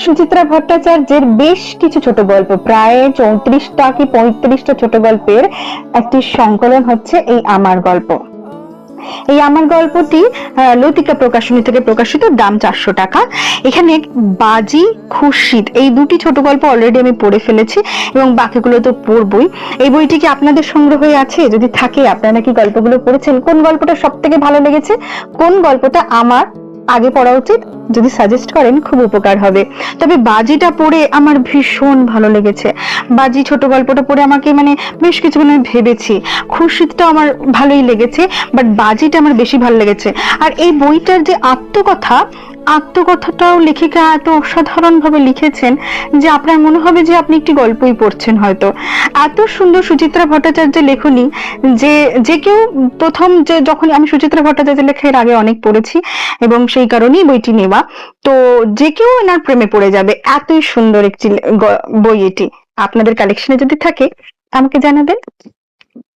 সুচিত্রা ভট্টাচার্যের বেশ কিছু ছোট গল্প, প্রায় 34টা কি 35টা ছোট গল্পের একটি সংকলন হচ্ছে এই আমার গল্প। এই আমার গল্পটি লতিকা প্রকাশনী থেকে প্রকাশিত, দাম 400 টাকা। এখানে বাজি, খুরশিদ এই দুটি ছোট গল্প অলরেডি আমি পড়ে ফেলেছি এবং বাকিগুলো তো পড়বই। এই বইটি কি আপনাদের সংগ্রহে আছে? যদি থাকে, আপনারা কি গল্পগুলো পড়েছেন? কোন গল্পটা সব থেকে ভালো লেগেছে? কোন গল্পটা আমার আগে পড়া উচিত? যদি সাজেস্ট করেন খুব উপকার হবে। তবে বাজিটা পড়ে আমার ভীষণ ভালো লেগেছে। বাজি ছোট গল্পটা পড়ে আমাকে বেশ কিছুক্ষণ আমি ভেবেছি। খুরশিদটা আমার ভালোই লেগেছে, বাট বাজিটা আমার বেশি ভালো লেগেছে। আর এই বইটার যে আত্মকথাটাও লেখিকা এত অসাধারণ ভাবে লিখেছেন যে আপনার মনে হবে যে আপনি একটি গল্পই পড়ছেন হয়তো। এত সুন্দর সুচিত্রা ভট্টাচার্যের লেখনী যে যে কেউ প্রথম, যে যখন আমি সুচিত্রা ভট্টাচার্যের লেখা এর আগে অনেক পড়েছি এবং সেই কারণেই বইটি নেওয়া, তো যে কেউ এনার প্রেমে পড়ে যাবে। এতই সুন্দর একটি বই এটি। আপনাদের কালেকশনে যদি থাকে আমাকে জানাবেন।